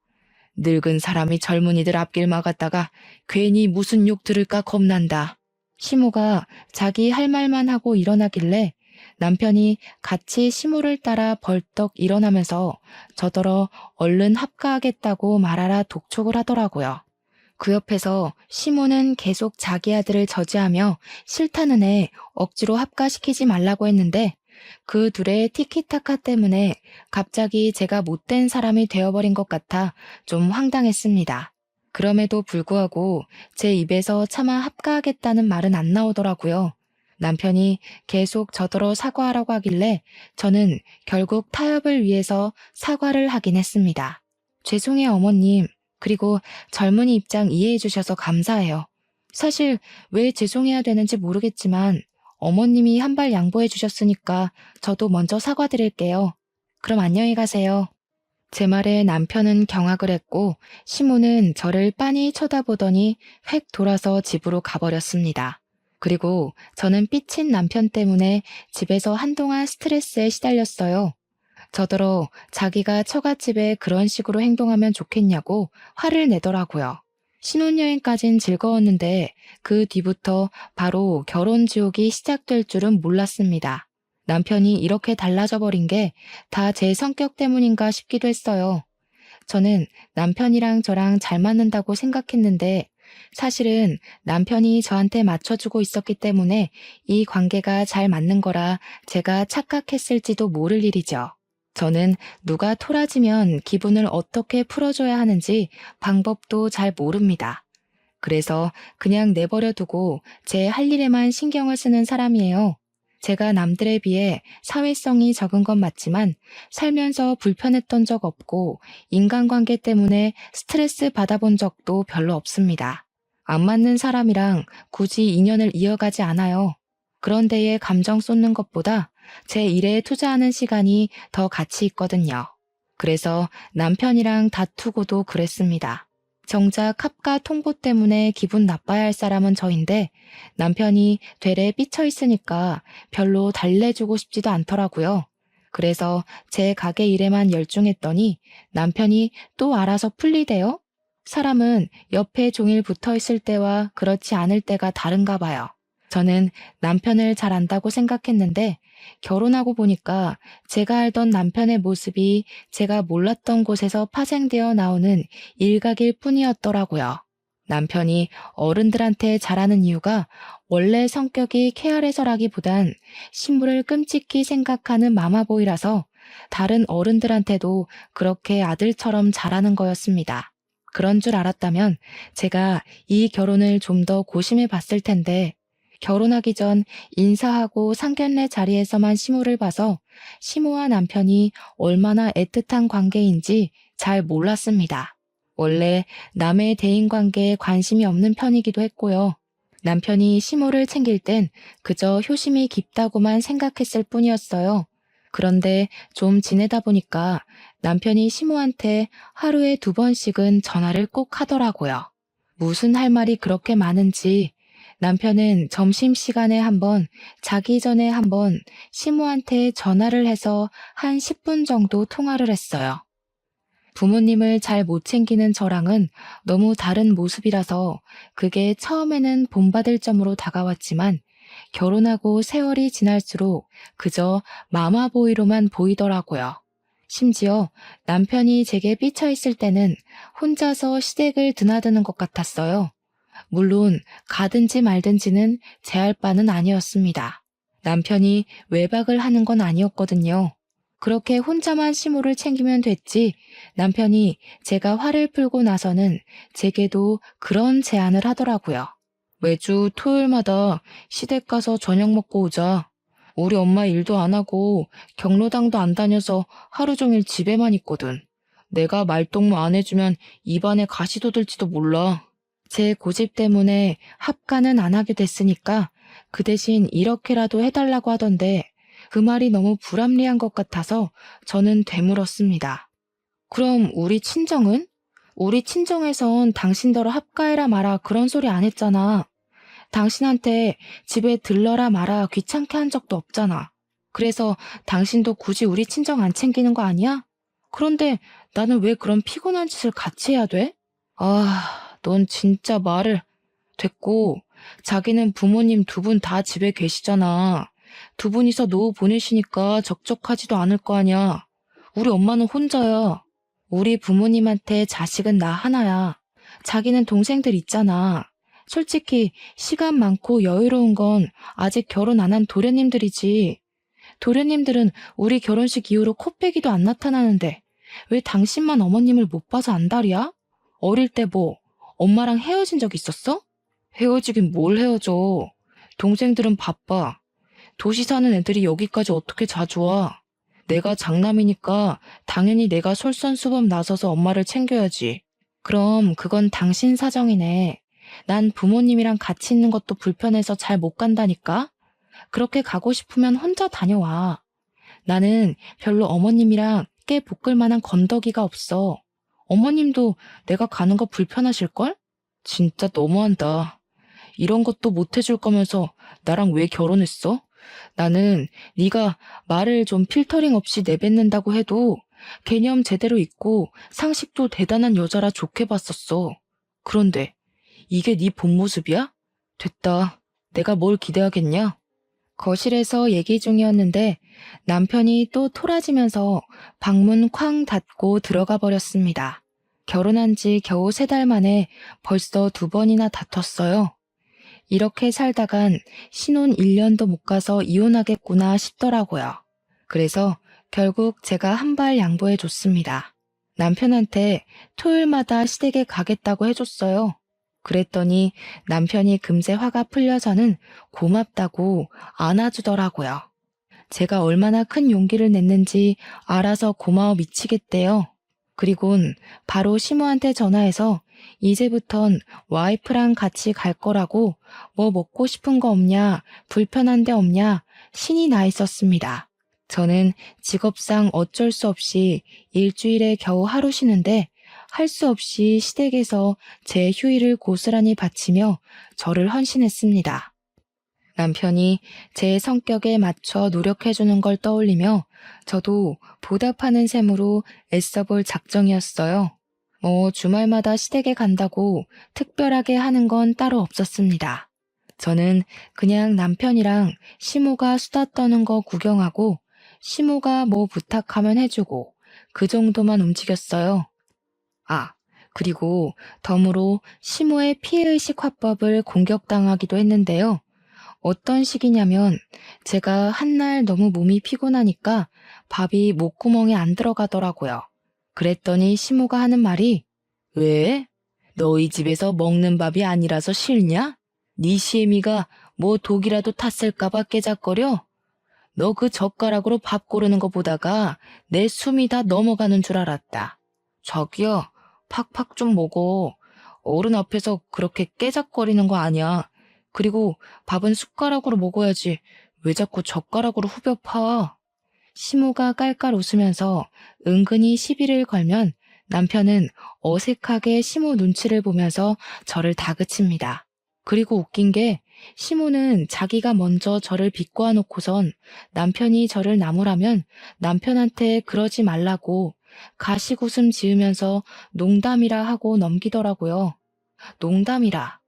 늙은 사람이 젊은이들 앞길 막았다가 괜히 무슨 욕 들을까 겁난다. 시모가 자기 할 말만 하고 일어나길래 남편이 같이 시모를 따라 벌떡 일어나면서 저더러 얼른 합가하겠다고 말하라 독촉을 하더라고요. 그 옆에서 시모는 계속 자기 아들을 저지하며 싫다는 애 억지로 합가시키지 말라고 했는데 그 둘의 티키타카 때문에 갑자기 제가 못된 사람이 되어버린 것 같아 좀 황당했습니다. 그럼에도 불구하고 제 입에서 차마 합가하겠다는 말은 안 나오더라고요. 남편이 계속 저더러 사과하라고 하길래 저는 결국 타협을 위해서 사과를 하긴 했습니다. 죄송해요 어머님. 그리고 젊은이 입장 이해해 주셔서 감사해요. 사실 왜 죄송해야 되는지 모르겠지만 어머님이 한 발 양보해 주셨으니까 저도 먼저 사과드릴게요. 그럼 안녕히 가세요. 제 말에 남편은 경악을 했고 시모는 저를 빤히 쳐다보더니 획 돌아서 집으로 가버렸습니다. 그리고 저는 삐친 남편 때문에 집에서 한동안 스트레스에 시달렸어요. 저더러 자기가 처갓집에 그런 식으로 행동하면 좋겠냐고 화를 내더라고요. 신혼여행까진 즐거웠는데 그 뒤부터 바로 결혼 지옥이 시작될 줄은 몰랐습니다. 남편이 이렇게 달라져 버린 게 다 제 성격 때문인가 싶기도 했어요. 저는 남편이랑 저랑 잘 맞는다고 생각했는데 사실은 남편이 저한테 맞춰주고 있었기 때문에 이 관계가 잘 맞는 거라 제가 착각했을지도 모를 일이죠. 저는 누가 토라지면 기분을 어떻게 풀어줘야 하는지 방법도 잘 모릅니다. 그래서 그냥 내버려 두고 제 할 일에만 신경을 쓰는 사람이에요. 제가 남들에 비해 사회성이 적은 건 맞지만 살면서 불편했던 적 없고 인간관계 때문에 스트레스 받아본 적도 별로 없습니다. 안 맞는 사람이랑 굳이 인연을 이어가지 않아요. 그런 데에 감정 쏟는 것보다 제 일에 투자하는 시간이 더 가치 있거든요. 그래서 남편이랑 다투고도 그랬습니다. 정작 합가 통보 때문에 기분 나빠야 할 사람은 저인데 남편이 되레 삐쳐 있으니까 별로 달래주고 싶지도 않더라고요. 그래서 제 가게 일에만 열중했더니 남편이 또 알아서 풀리대요. 사람은 옆에 종일 붙어 있을 때와 그렇지 않을 때가 다른가 봐요. 저는 남편을 잘 안다고 생각했는데 결혼하고 보니까 제가 알던 남편의 모습이 제가 몰랐던 곳에서 파생되어 나오는 일각일 뿐이었더라고요. 남편이 어른들한테 잘하는 이유가 원래 성격이 쾌활해서라기보단 신부를 끔찍히 생각하는 마마보이라서 다른 어른들한테도 그렇게 아들처럼 잘하는 거였습니다. 그런 줄 알았다면 제가 이 결혼을 좀 더 고심해 봤을 텐데 결혼하기 전 인사하고 상견례 자리에서만 시모를 봐서 시모와 남편이 얼마나 애틋한 관계인지 잘 몰랐습니다. 원래 남의 대인관계에 관심이 없는 편이기도 했고요. 남편이 시모를 챙길 땐 그저 효심이 깊다고만 생각했을 뿐이었어요. 그런데 좀 지내다 보니까 남편이 시모한테 하루에 2번씩은 전화를 꼭 하더라고요. 무슨 할 말이 그렇게 많은지 남편은 점심시간에 한 번, 자기 전에 한 번 시모한테 전화를 해서 한 10분 정도 통화를 했어요. 부모님을 잘 못 챙기는 저랑은 너무 다른 모습이라서 그게 처음에는 본받을 점으로 다가왔지만 결혼하고 세월이 지날수록 그저 마마보이로만 보이더라고요. 심지어 남편이 제게 삐쳐 있을 때는 혼자서 시댁을 드나드는 것 같았어요. 물론 가든지 말든지는 제 할 바는 아니었습니다. 남편이 외박을 하는 건 아니었거든요. 그렇게 혼자만 시모를 챙기면 됐지 남편이 제가 화를 풀고 나서는 제게도 그런 제안을 하더라고요. 매주 토요일마다 시댁 가서 저녁 먹고 오자. 우리 엄마 일도 안 하고 경로당도 안 다녀서 하루 종일 집에만 있거든. 내가 말동무 안 해주면 입안에 가시 돋을지도 몰라. 제 고집 때문에 합가는 안 하게 됐으니까 그 대신 이렇게라도 해달라고 하던데 그 말이 너무 불합리한 것 같아서 저는 되물었습니다. 그럼 우리 친정은? 우리 친정에선 당신더러 합가해라 마라 그런 소리 안 했잖아. 당신한테 집에 들러라 마라 귀찮게 한 적도 없잖아. 그래서 당신도 굳이 우리 친정 안 챙기는 거 아니야? 그런데 나는 왜 그런 피곤한 짓을 같이 해야 돼? 넌 진짜 말을... 됐고, 자기는 부모님 2분 다 집에 계시잖아. 2분이서 노후 보내시니까 적적하지도 않을 거 아니야. 우리 엄마는 혼자야. 우리 부모님한테 자식은 나 하나야. 자기는 동생들 있잖아. 솔직히 시간 많고 여유로운 건 아직 결혼 안 한 도련님들이지. 도련님들은 우리 결혼식 이후로 코빼기도 안 나타나는데 왜 당신만 어머님을 못 봐서 안달이야? 어릴 때 뭐 엄마랑 헤어진 적 있었어? 헤어지긴 뭘 헤어져. 동생들은 바빠. 도시 사는 애들이 여기까지 어떻게 자주 와. 내가 장남이니까 당연히 내가 솔선수범 나서서 엄마를 챙겨야지. 그럼 그건 당신 사정이네. 난 부모님이랑 같이 있는 것도 불편해서 잘 못 간다니까? 그렇게 가고 싶으면 혼자 다녀와. 나는 별로 어머님이랑 깨 볶을 만한 건더기가 없어. 어머님도 내가 가는 거 불편하실걸? 진짜 너무한다. 이런 것도 못 해줄 거면서 나랑 왜 결혼했어? 나는 네가 말을 좀 필터링 없이 내뱉는다고 해도 개념 제대로 있고 상식도 대단한 여자라 좋게 봤었어. 그런데 이게 네 본 모습이야? 됐다. 내가 뭘 기대하겠냐? 거실에서 얘기 중이었는데 남편이 또 토라지면서 방문 쾅 닫고 들어가 버렸습니다. 결혼한 지 겨우 3달 만에 벌써 2번이나 다퉜어요. 이렇게 살다간 신혼 1년도 못 가서 이혼하겠구나 싶더라고요. 그래서 결국 제가 한 발 양보해 줬습니다. 남편한테 토요일마다 시댁에 가겠다고 해줬어요. 그랬더니 남편이 금세 화가 풀려서는 고맙다고 안아주더라고요. 제가 얼마나 큰 용기를 냈는지 알아서 고마워 미치겠대요. 그리곤 바로 시모한테 전화해서 이제부턴 와이프랑 같이 갈 거라고 뭐 먹고 싶은 거 없냐, 불편한 데 없냐 신이 나 있었습니다. 저는 직업상 어쩔 수 없이 일주일에 겨우 하루 쉬는데 할 수 없이 시댁에서 제 휴일을 고스란히 바치며 저를 헌신했습니다. 남편이 제 성격에 맞춰 노력해주는 걸 떠올리며 저도 보답하는 셈으로 애써볼 작정이었어요. 주말마다 시댁에 간다고 특별하게 하는 건 따로 없었습니다. 저는 그냥 남편이랑 시모가 수다 떠는 거 구경하고 시모가 뭐 부탁하면 해주고 그 정도만 움직였어요. 그리고 덤으로 시모의 피해의식 화법을 공격당하기도 했는데요. 어떤 식이냐면 제가 한날 너무 몸이 피곤하니까 밥이 목구멍에 안 들어가더라고요. 그랬더니 시모가 하는 말이 왜? 너희 집에서 먹는 밥이 아니라서 싫냐? 네 시애미가 뭐 독이라도 탔을까봐 깨작거려? 너 그 젓가락으로 밥 고르는 거 보다가 내 숨이 다 넘어가는 줄 알았다. 저기요, 팍팍 좀 먹어. 어른 앞에서 그렇게 깨작거리는 거 아니야. 그리고 밥은 숟가락으로 먹어야지. 왜 자꾸 젓가락으로 후벼 파? 시모가 깔깔 웃으면서 은근히 시비를 걸면 남편은 어색하게 시모 눈치를 보면서 저를 다그칩니다. 그리고 웃긴 게 시모는 자기가 먼저 저를 비꼬아 놓고선 남편이 저를 나무라면 남편한테 그러지 말라고 가식웃음 지으면서 농담이라 하고 넘기더라고요. 농담이라.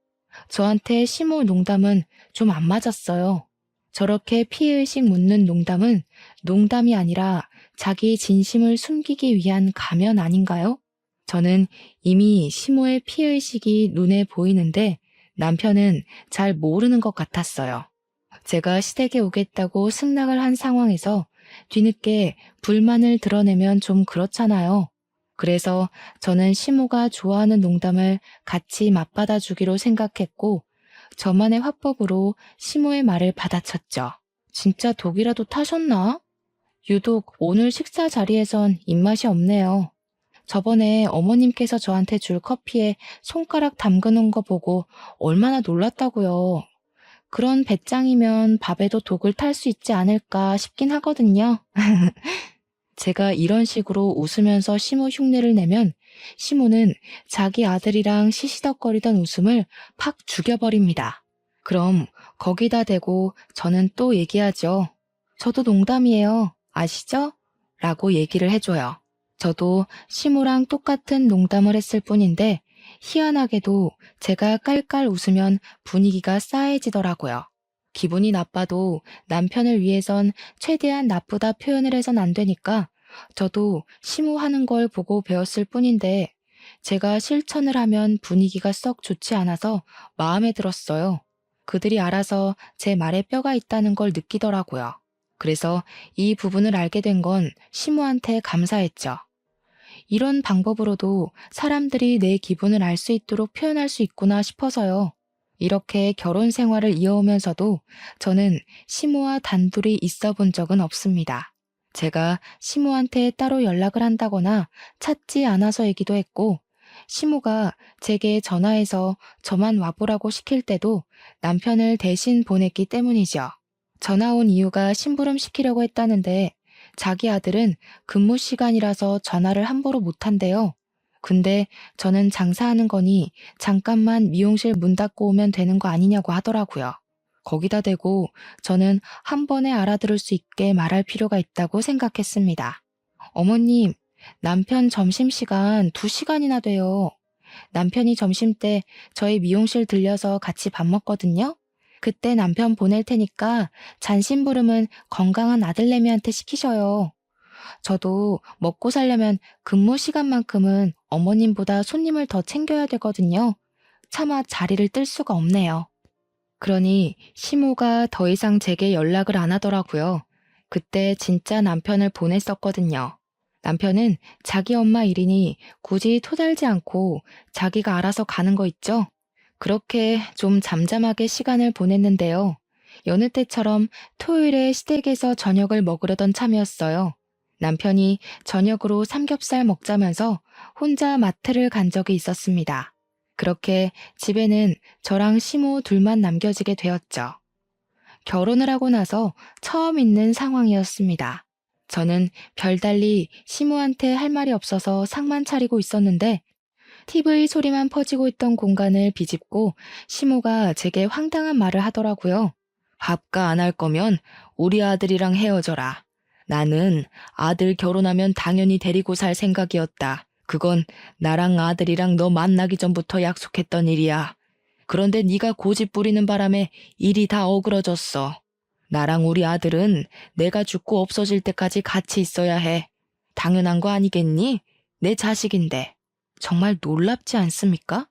저한테 시모 농담은 좀 안 맞았어요. 저렇게 피해의식 묻는 농담은 농담이 아니라 자기 진심을 숨기기 위한 가면 아닌가요? 저는 이미 시모의 피해의식이 눈에 보이는데 남편은 잘 모르는 것 같았어요. 제가 시댁에 오겠다고 승낙을 한 상황에서 뒤늦게 불만을 드러내면 좀 그렇잖아요. 그래서 저는 시모가 좋아하는 농담을 같이 맞받아 주기로 생각했고 저만의 화법으로 시모의 말을 받아쳤죠. 진짜 독이라도 타셨나? 유독 오늘 식사 자리에선 입맛이 없네요. 저번에 어머님께서 저한테 줄 커피에 손가락 담그는 거 보고 얼마나 놀랐다고요. 그런 배짱이면 밥에도 독을 탈 수 있지 않을까 싶긴 하거든요. 제가 이런 식으로 웃으면서 시모 흉내를 내면 시모는 자기 아들이랑 시시덕거리던 웃음을 팍 죽여버립니다. 그럼 거기다 대고 저는 또 얘기하죠. 저도 농담이에요. 아시죠? 라고 얘기를 해줘요. 저도 시모랑 똑같은 농담을 했을 뿐인데 희한하게도 제가 깔깔 웃으면 분위기가 싸해지더라고요. 기분이 나빠도 남편을 위해선 최대한 나쁘다 표현을 해선 안 되니까 저도 시모하는 걸 보고 배웠을 뿐인데 제가 실천을 하면 분위기가 썩 좋지 않아서 마음에 들었어요. 그들이 알아서 제 말에 뼈가 있다는 걸 느끼더라고요. 그래서 이 부분을 알게 된 건 시모한테 감사했죠. 이런 방법으로도 사람들이 내 기분을 알 수 있도록 표현할 수 있구나 싶어서요. 이렇게 결혼 생활을 이어오면서도 저는 시모와 단둘이 있어 본 적은 없습니다. 제가 시모한테 따로 연락을 한다거나 찾지 않아서이기도 했고, 시모가 제게 전화해서 저만 와보라고 시킬 때도 남편을 대신 보냈기 때문이죠. 전화 온 이유가 심부름 시키려고 했다는데 자기 아들은 근무 시간이라서 전화를 함부로 못한대요. 근데 저는 장사하는 거니 잠깐만 미용실 문 닫고 오면 되는 거 아니냐고 하더라고요. 거기다 대고 저는 한 번에 알아들을 수 있게 말할 필요가 있다고 생각했습니다. 어머님, 남편 점심시간 2시간이나 돼요. 남편이 점심때 저희 미용실 들려서 같이 밥 먹거든요. 그때 남편 보낼 테니까 잔심부름은 건강한 아들내미한테 시키셔요. 저도 먹고 살려면 근무 시간만큼은 어머님보다 손님을 더 챙겨야 되거든요. 차마 자리를 뜰 수가 없네요. 그러니 시모가 더 이상 제게 연락을 안 하더라고요. 그때 진짜 남편을 보냈었거든요. 남편은 자기 엄마 일이니 굳이 토달지 않고 자기가 알아서 가는 거 있죠? 그렇게 좀 잠잠하게 시간을 보냈는데요. 여느 때처럼 토요일에 시댁에서 저녁을 먹으려던 참이었어요. 남편이 저녁으로 삼겹살 먹자면서 혼자 마트를 간 적이 있었습니다. 그렇게 집에는 저랑 시모 둘만 남겨지게 되었죠. 결혼을 하고 나서 처음 있는 상황이었습니다. 저는 별달리 시모한테 할 말이 없어서 상만 차리고 있었는데 TV 소리만 퍼지고 있던 공간을 비집고 시모가 제게 황당한 말을 하더라고요. 밥가 안 할 거면 우리 아들이랑 헤어져라. 나는 아들 결혼하면 당연히 데리고 살 생각이었다. 그건 나랑 아들이랑 너 만나기 전부터 약속했던 일이야. 그런데 네가 고집 부리는 바람에 일이 다 어그러졌어. 나랑 우리 아들은 내가 죽고 없어질 때까지 같이 있어야 해. 당연한 거 아니겠니? 내 자식인데. 정말 놀랍지 않습니까?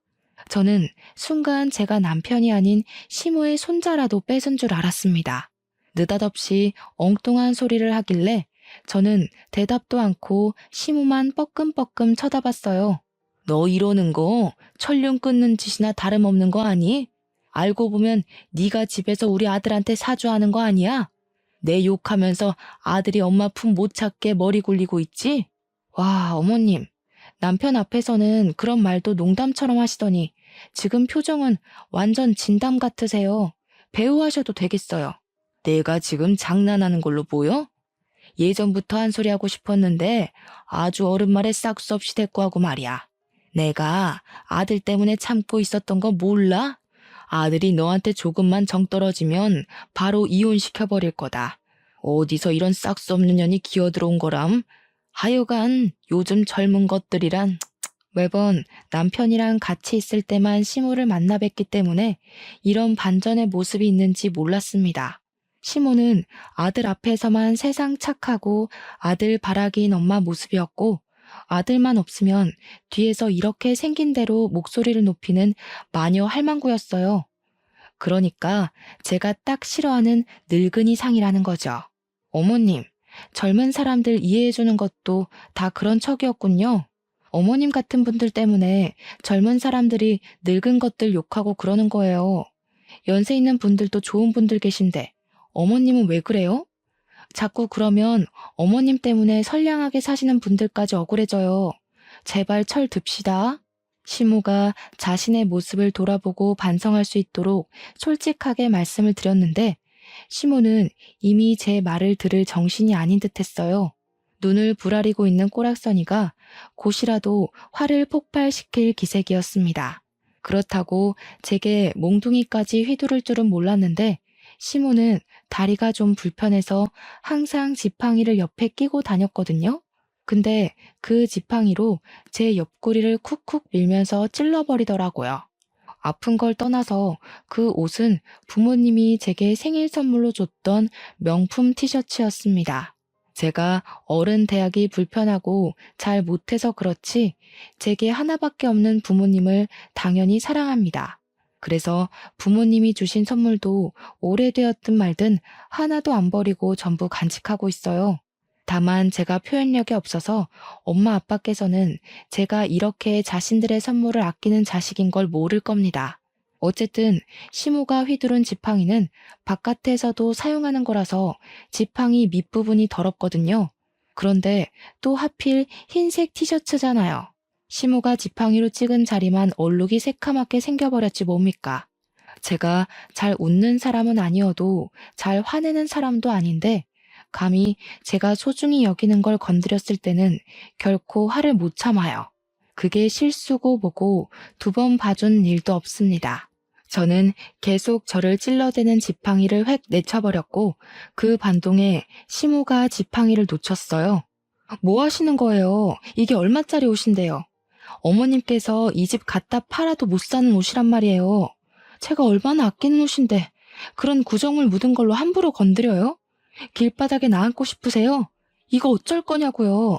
저는 순간 제가 남편이 아닌 시모의 손자라도 뺏은 줄 알았습니다. 느닷없이 엉뚱한 소리를 하길래 저는 대답도 않고 시모만 뻐끔뻐끔 쳐다봤어요. 너 이러는 거 천륜 끊는 짓이나 다름없는 거 아니? 알고 보면 네가 집에서 우리 아들한테 사주하는 거 아니야? 내 욕하면서 아들이 엄마 품 못 찾게 머리 굴리고 있지? 와, 어머님. 남편 앞에서는 그런 말도 농담처럼 하시더니 지금 표정은 완전 진담 같으세요. 배우 하셔도 되겠어요. 내가 지금 장난하는 걸로 보여? 예전부터 한 소리 하고 싶었는데 아주 어른 말에 싹수 없이 대꾸하고 말이야. 내가 아들 때문에 참고 있었던 거 몰라? 아들이 너한테 조금만 정 떨어지면 바로 이혼시켜버릴 거다. 어디서 이런 싹수 없는 년이 기어들어온 거람? 하여간 요즘 젊은 것들이란 매번 남편이랑 같이 있을 때만 시모를 만나 뵙기 때문에 이런 반전의 모습이 있는지 몰랐습니다. 시모는 아들 앞에서만 세상 착하고 아들 바라기인 엄마 모습이었고 아들만 없으면 뒤에서 이렇게 생긴 대로 목소리를 높이는 마녀 할망구였어요. 그러니까 제가 딱 싫어하는 늙은이 상이라는 거죠. 어머님, 젊은 사람들 이해해주는 것도 다 그런 척이었군요. 어머님 같은 분들 때문에 젊은 사람들이 늙은 것들 욕하고 그러는 거예요. 연세 있는 분들도 좋은 분들 계신데 어머님은 왜 그래요? 자꾸 그러면 어머님 때문에 선량하게 사시는 분들까지 억울해져요. 제발 철 듭시다. 시모가 자신의 모습을 돌아보고 반성할 수 있도록 솔직하게 말씀을 드렸는데 시모는 이미 제 말을 들을 정신이 아닌 듯했어요. 눈을 부라리고 있는 꼬락서니가 곧이라도 화를 폭발시킬 기색이었습니다. 그렇다고 제게 몽둥이까지 휘두를 줄은 몰랐는데 시모는 다리가 좀 불편해서 항상 지팡이를 옆에 끼고 다녔거든요. 근데 그 지팡이로 제 옆구리를 쿡쿡 밀면서 찔러버리더라고요. 아픈 걸 떠나서 그 옷은 부모님이 제게 생일 선물로 줬던 명품 티셔츠였습니다. 제가 어른 대하기 불편하고 잘 못해서 그렇지 제게 하나밖에 없는 부모님을 당연히 사랑합니다. 그래서 부모님이 주신 선물도 오래되었든 말든 하나도 안 버리고 전부 간직하고 있어요. 다만 제가 표현력이 없어서 엄마 아빠께서는 제가 이렇게 자신들의 선물을 아끼는 자식인 걸 모를 겁니다. 어쨌든 시모가 휘두른 지팡이는 바깥에서도 사용하는 거라서 지팡이 밑부분이 더럽거든요. 그런데 또 하필 흰색 티셔츠잖아요. 시모가 지팡이로 찍은 자리만 얼룩이 새카맣게 생겨버렸지 뭡니까. 제가 잘 웃는 사람은 아니어도 잘 화내는 사람도 아닌데 감히 제가 소중히 여기는 걸 건드렸을 때는 결코 화를 못 참아요. 그게 실수고 뭐고 2번 봐준 일도 없습니다. 저는 계속 저를 찔러대는 지팡이를 획 내쳐버렸고 그 반동에 시모가 지팡이를 놓쳤어요. 뭐 하시는 거예요? 이게 얼마짜리 옷인데요? 어머님께서 이 집 갖다 팔아도 못 사는 옷이란 말이에요. 제가 얼마나 아끼는 옷인데 그런 구정물 묻은 걸로 함부로 건드려요? 길바닥에 나앉고 싶으세요? 이거 어쩔 거냐고요.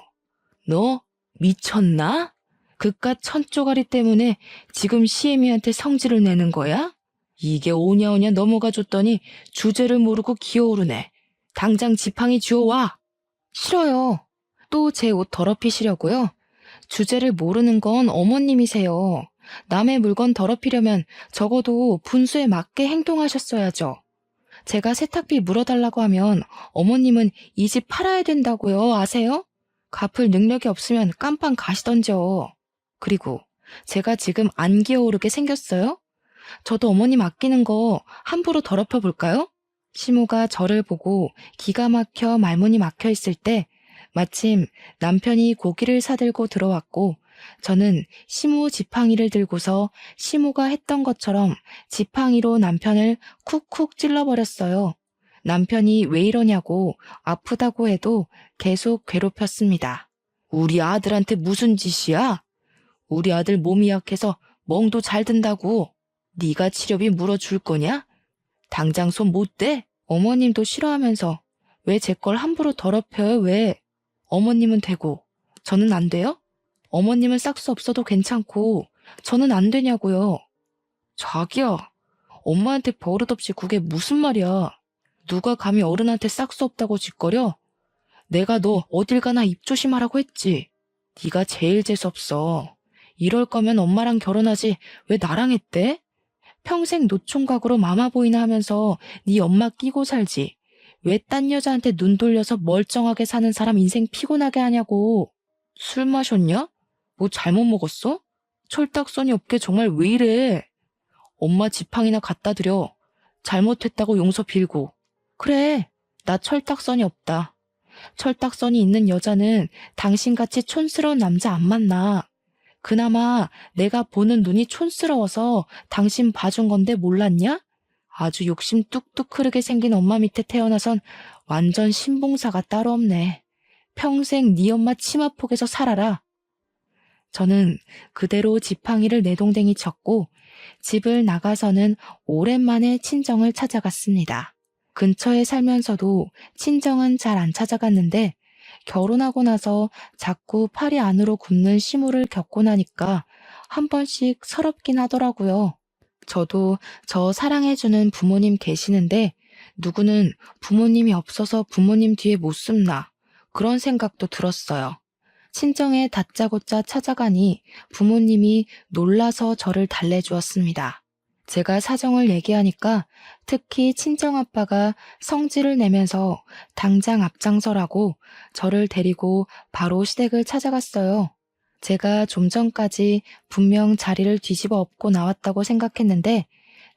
너 미쳤나? 그깟 천쪼가리 때문에 지금 시애미한테 성질을 내는 거야? 이게 오냐오냐 넘어가 줬더니 주제를 모르고 기어오르네. 당장 지팡이 주워와. 싫어요. 또 제 옷 더럽히시려고요? 주제를 모르는 건 어머님이세요. 남의 물건 더럽히려면 적어도 분수에 맞게 행동하셨어야죠. 제가 세탁비 물어달라고 하면 어머님은 이 집 팔아야 된다고요. 아세요? 갚을 능력이 없으면 깜빵 가시던지요. 그리고 제가 지금 안 기어오르게 생겼어요? 저도 어머님 아끼는 거 함부로 더럽혀 볼까요? 시모가 저를 보고 기가 막혀 말문이 막혀 있을 때 마침 남편이 고기를 사들고 들어왔고 저는 시모 지팡이를 들고서 시모가 했던 것처럼 지팡이로 남편을 쿡쿡 찔러버렸어요. 남편이 왜 이러냐고 아프다고 해도 계속 괴롭혔습니다. 우리 아들한테 무슨 짓이야? 우리 아들 몸이 약해서 멍도 잘 든다고. 네가 치료비 물어줄 거냐? 당장 손 못 대? 어머님도 싫어하면서 왜 제 걸 함부로 더럽혀요? 왜? 어머님은 되고 저는 안 돼요? 어머님은 싹수 없어도 괜찮고 저는 안 되냐고요. 자기야, 엄마한테 버릇없이 그게 무슨 말이야. 누가 감히 어른한테 싹수 없다고 짓거려? 내가 너 어딜 가나 입 조심하라고 했지. 네가 제일 재수없어. 이럴 거면 엄마랑 결혼하지 왜 나랑 했대? 평생 노총각으로 마마보이나 하면서 네 엄마 끼고 살지. 왜 딴 여자한테 눈 돌려서 멀쩡하게 사는 사람 인생 피곤하게 하냐고. 술 마셨냐? 뭐 잘못 먹었어? 철딱서니 없게 정말 왜 이래? 엄마 지팡이나 갖다 드려. 잘못했다고 용서 빌고. 그래, 나 철딱서니 없다. 철딱서니 있는 여자는 당신같이 촌스러운 남자 안 만나. 그나마 내가 보는 눈이 촌스러워서 당신 봐준 건데 몰랐냐? 아주 욕심 뚝뚝 흐르게 생긴 엄마 밑에 태어나선 완전 신봉사가 따로 없네. 평생 네 엄마 치마폭에서 살아라. 저는 그대로 지팡이를 내동댕이 쳤고 집을 나가서는 오랜만에 친정을 찾아갔습니다. 근처에 살면서도 친정은 잘 안 찾아갔는데 결혼하고 나서 자꾸 팔이 안으로 굽는 시무를 겪고 나니까 한 번씩 서럽긴 하더라고요. 저도 저 사랑해주는 부모님 계시는데 누구는 부모님이 없어서 부모님 뒤에 못 숨나 그런 생각도 들었어요. 친정에 다짜고짜 찾아가니 부모님이 놀라서 저를 달래주었습니다. 제가 사정을 얘기하니까 특히 친정아빠가 성질을 내면서 당장 앞장서라고 저를 데리고 바로 시댁을 찾아갔어요. 제가 좀 전까지 분명 자리를 뒤집어 엎고 나왔다고 생각했는데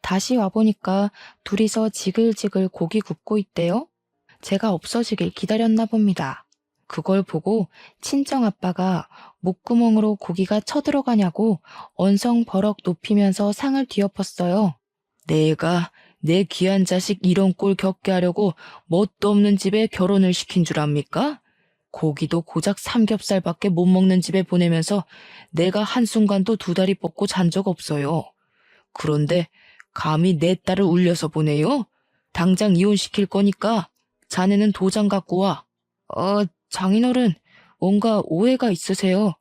다시 와보니까 둘이서 지글지글 고기 굽고 있대요. 제가 없어지길 기다렸나 봅니다. 그걸 보고 친정아빠가 목구멍으로 고기가 쳐들어가냐고 언성버럭 높이면서 상을 뒤엎었어요. 내가 내 귀한 자식 이런 꼴 겪게 하려고 뭣도 없는 집에 결혼을 시킨 줄 압니까? 고기도 고작 삼겹살밖에 못 먹는 집에 보내면서 내가 한순간도 두 다리 뻗고 잔 적 없어요. 그런데 감히 내 딸을 울려서 보내요? 당장 이혼시킬 거니까 자네는 도장 갖고 와. 장인어른, 뭔가 오해가 있으세요.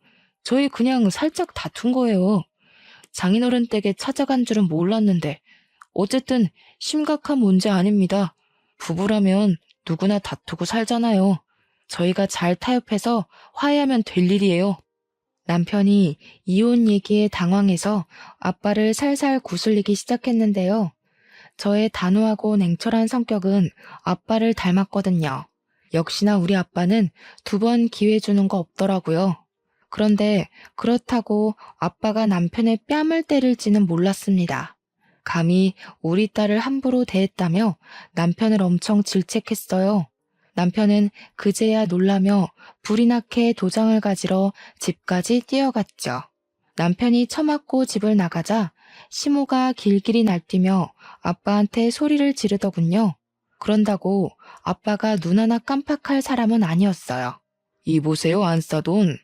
저희 그냥 살짝 다툰 거예요. 장인어른 댁에 찾아간 줄은 몰랐는데 어쨌든 심각한 문제 아닙니다. 부부라면 누구나 다투고 살잖아요. 저희가 잘 타협해서 화해하면 될 일이에요. 남편이 이혼 얘기에 당황해서 아빠를 살살 구슬리기 시작했는데요. 저의 단호하고 냉철한 성격은 아빠를 닮았거든요. 역시나 우리 아빠는 2번 기회 주는 거 없더라고요. 그런데 그렇다고 아빠가 남편의 뺨을 때릴지는 몰랐습니다. 감히 우리 딸을 함부로 대했다며 남편을 엄청 질책했어요. 남편은 그제야 놀라며 불이 나게 도장을 가지러 집까지 뛰어갔죠. 남편이 처맞고 집을 나가자 시모가 길길이 날뛰며 아빠한테 소리를 지르더군요. 그런다고 아빠가 눈 하나 깜빡할 사람은 아니었어요. 이보세요, 안싸돈.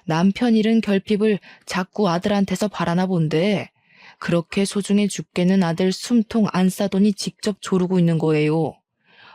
남편 잃은 결핍을 자꾸 아들한테서 바라나 본데 그렇게 소중해 죽겠는 아들 숨통 안싸돈이 직접 조르고 있는 거예요.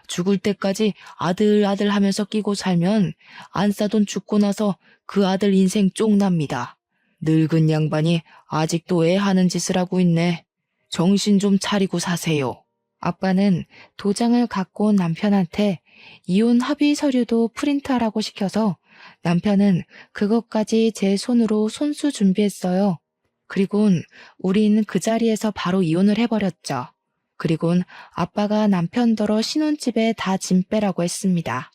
죽을 때까지 아들 아들 하면서 끼고 살면 안싸돈 죽고 나서 그 아들 인생 쪽납니다. 늙은 양반이 아직도 애 하는 짓을 하고 있네. 정신 좀 차리고 사세요. 아빠는 도장을 갖고 온 남편한테 이혼 합의 서류도 프린트하라고 시켜서 남편은 그것까지 제 손으로 손수 준비했어요. 그리곤 우린 그 자리에서 바로 이혼을 해버렸죠. 그리곤 아빠가 남편더러 신혼집에 다 짐 빼라고 했습니다.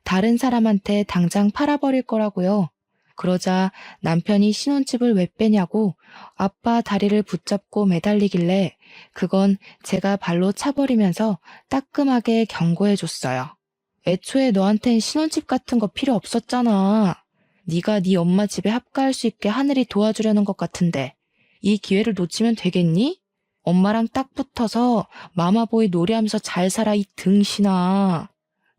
다른 사람한테 당장 팔아버릴 거라고요. 그러자 남편이 신혼집을 왜 빼냐고 아빠 다리를 붙잡고 매달리길래 그건 제가 발로 차버리면서 따끔하게 경고해줬어요. 애초에 너한텐 신혼집 같은 거 필요 없었잖아. 네가 네 엄마 집에 합가할 수 있게 하늘이 도와주려는 것 같은데 이 기회를 놓치면 되겠니? 엄마랑 딱 붙어서 마마보이 노래하면서 잘 살아 이 등신아.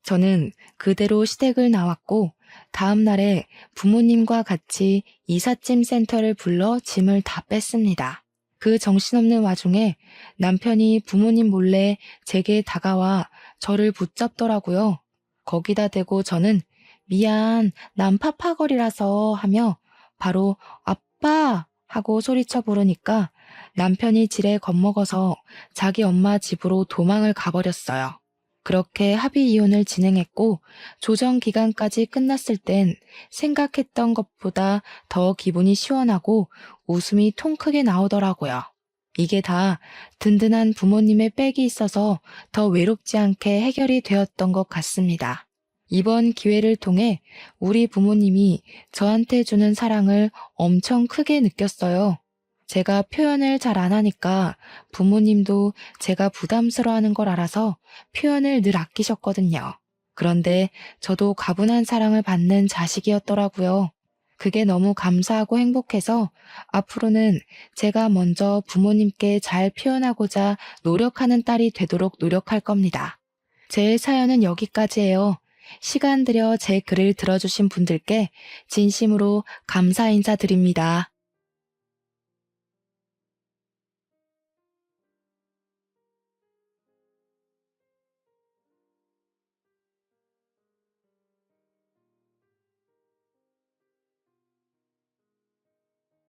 저는 그대로 시댁을 나왔고 다음 날에 부모님과 같이 이삿짐 센터를 불러 짐을 다 뺐습니다. 그 정신없는 와중에 남편이 부모님 몰래 제게 다가와 저를 붙잡더라고요. 거기다 대고 저는 미안, 난 파파거리라서 하며 바로 아빠 하고 소리쳐 부르니까 남편이 지레 겁먹어서 자기 엄마 집으로 도망을 가버렸어요. 그렇게 합의 이혼을 진행했고 조정 기간까지 끝났을 땐 생각했던 것보다 더 기분이 시원하고 웃음이 통 크게 나오더라고요. 이게 다 든든한 부모님의 백이 있어서 더 외롭지 않게 해결이 되었던 것 같습니다. 이번 기회를 통해 우리 부모님이 저한테 주는 사랑을 엄청 크게 느꼈어요. 제가 표현을 잘 안 하니까 부모님도 제가 부담스러워하는 걸 알아서 표현을 늘 아끼셨거든요. 그런데 저도 과분한 사랑을 받는 자식이었더라고요. 그게 너무 감사하고 행복해서 앞으로는 제가 먼저 부모님께 잘 표현하고자 노력하는 딸이 되도록 노력할 겁니다. 제 사연은 여기까지예요. 시간 들여 제 글을 들어주신 분들께 진심으로 감사 인사드립니다.